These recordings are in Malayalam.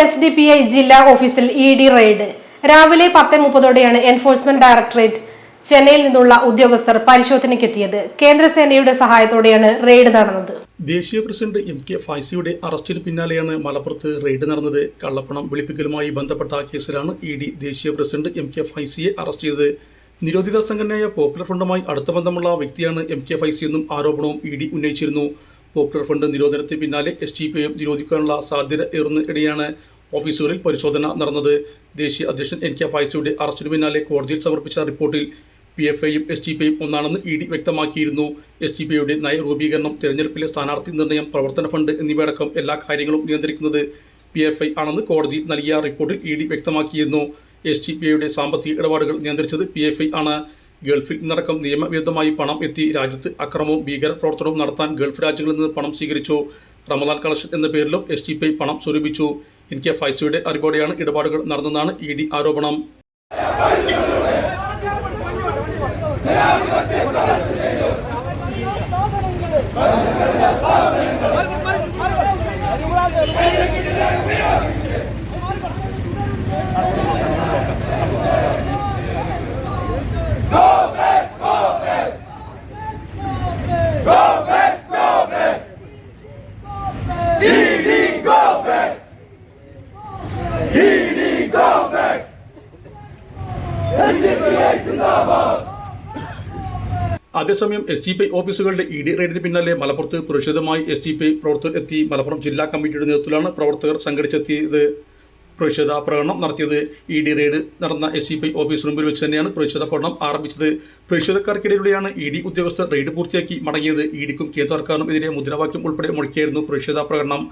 SDPI ജില്ലാ ഓഫീസിൽ ED റെയ്ഡ്. രാവിലെ 10:30ഓടെയാണ് എൻഫോഴ്സ്മെന്റ് ഡയറക്ടറേറ്റ് ചെന്നൈയിൽ നിന്നുള്ള ഉദ്യോഗസ്ഥർ പരിശോധനയ്ക്കെത്തിയത്. കേന്ദ്രസേനയുടെ സഹായത്തോടെയാണ് റെയ്ഡ് നടന്നത്. ദേശീയ പ്രസിഡന്റ് MK ഫൈസിയുടെ അറസ്റ്റിന് പിന്നാലെയാണ് മലപ്പുറത്ത് റെയ്ഡ് നടന്നത്. കള്ളപ്പണം വെളുപ്പിക്കലുമായി ബന്ധപ്പെട്ട കേസിലാണ് ED ദേശീയ പ്രസിഡന്റ് MK ഫൈസിയെ അറസ്റ്റ് ചെയ്തത്. നിരോധിത സംഘടനയായ പോപ്പുലർ ഫ്രണ്ടുമായി അടുത്ത ബന്ധമുള്ള വ്യക്തിയാണ് MK ഫൈസി എന്നും ആരോപണവും ED ഉന്നയിച്ചിരുന്നു. പോപ്പുലർ ഫ്രണ്ട് നിരോധനത്തിന് പിന്നാലെ SDPIയും നിരോധിക്കാനുള്ള സാധ്യത ഏറുന്നതിനിടെയാണ് ഓഫീസുകളിൽ പരിശോധന നടന്നത്. ദേശീയ അധ്യക്ഷൻ MK ഫൈസിയുടെ അറസ്റ്റിന് പിന്നാലെ കോടതിയിൽ സമർപ്പിച്ച റിപ്പോർട്ടിൽ PFIയും SDPIയും ഒന്നാണെന്ന് ED വ്യക്തമാക്കിയിരുന്നു. SDPIയുടെ നയരൂപീകരണം, തെരഞ്ഞെടുപ്പിലെ സ്ഥാനാർത്ഥി നിർണയം, പ്രവർത്തന ഫണ്ട് എന്നിവയടക്കം എല്ലാ കാര്യങ്ങളും നിയന്ത്രിക്കുന്നത് PFI ആണെന്ന് കോടതിയിൽ നൽകിയ റിപ്പോർട്ടിൽ ED വ്യക്തമാക്കിയിരുന്നു. SDPIയുടെ സാമ്പത്തിക ഇടപാടുകൾ നിയന്ത്രിച്ചത് PFI ആണ്. ഗൾഫിൽ നിന്നടക്കം നിയമവിരുദ്ധമായി പണം എത്തി രാജ്യത്ത് അക്രമവും ഭീകര പ്രവർത്തനവും നടത്താൻ ഗൾഫ് രാജ്യങ്ങളിൽ നിന്ന് പണം സ്വീകരിച്ചു. റമദാൻ കളക്ഷൻ എന്ന പേരിലും SDPI പണം സ്വരൂപിച്ചു. MK ഫൈസിയുടെ അറിവോടെയാണ് ഇടപാടുകൾ നടന്നെന്നാണ് ED ആരോപണം. അതേസമയം SDPI ഓഫീസുകളുടെ ED റെയ്ഡിന് പിന്നാലെ മലപ്പുറത്ത് പ്രതിഷേധമായി SDPI പ്രവർത്തകർ എത്തി. മലപ്പുറം ജില്ലാ കമ്മിറ്റിയുടെ നേതൃത്വത്തിലാണ് പ്രവർത്തകർ സംഘടിച്ചെത്തിയത്. പ്രതിഷേധ പ്രകടനം നടത്തിയത്. ED റെയ്ഡ് നടന്ന SDPI ഓഫീസിന് മുമ്പിൽ വെച്ച് തന്നെയാണ് പ്രതിഷേധ പ്രകടനം ആരംഭിച്ചത്. പ്രതിഷേധക്കാർക്കിടയിലൂടെയാണ് ED ഉദ്യോഗസ്ഥർ റെയ്ഡ് പൂർത്തിയാക്കി മടങ്ങിയത്. EDക്കും കേന്ദ്ര സർക്കാരിനും എതിരെ മുദ്രാവാക്യം ഉൾപ്പെടെ മുഴക്കിയായിരുന്നു പ്രതിഷേധ പ്രകടനം.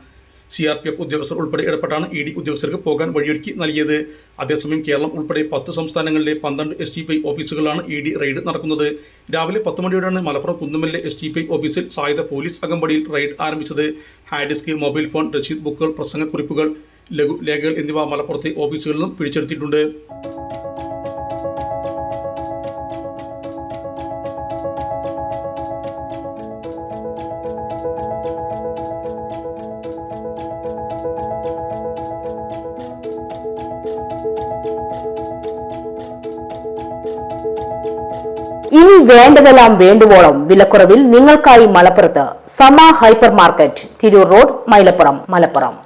CRPF ഉദ്യോഗസ്ഥർ ഉൾപ്പെടെ ഇടപെട്ടാണ് ED ഉദ്യോഗസ്ഥർക്ക് പോകാൻ വഴിയൊരുക്കി നൽകിയത്. അതേസമയം കേരളം ഉൾപ്പെടെ 10 സംസ്ഥാനങ്ങളിലെ 12 SDPI ഓഫീസുകളാണ് ED റെയ്ഡ് നടക്കുന്നത്. രാവിലെ 10 മണിയോടെയാണ് മലപ്പുറം കുന്നുമ്മലിലെ SDPI ഓഫീസിൽ സായുധ പോലീസ് അകമ്പടിയിൽ റെയ്ഡ് ആരംഭിച്ചത്. ഹാർഡ് ഡിസ്ക്, മൊബൈൽ ഫോൺ, രസീത് ബുക്കുകൾ, പ്രസംഗക്കുറിപ്പുകൾ, ലഘുലേഖകൾ എന്നിവ മലപ്പുറത്തെ ഓഫീസുകളിൽ നിന്നും പിടിച്ചെടുത്തിട്ടുണ്ട്. ഇനി വേണ്ടതെല്ലാം വേണ്ടുവോളം വിലക്കുറവിൽ നിങ്ങൾക്കായി മലപ്പുറത്ത് സമ hyper market, Tirur road, Mylapuram, Malappuram.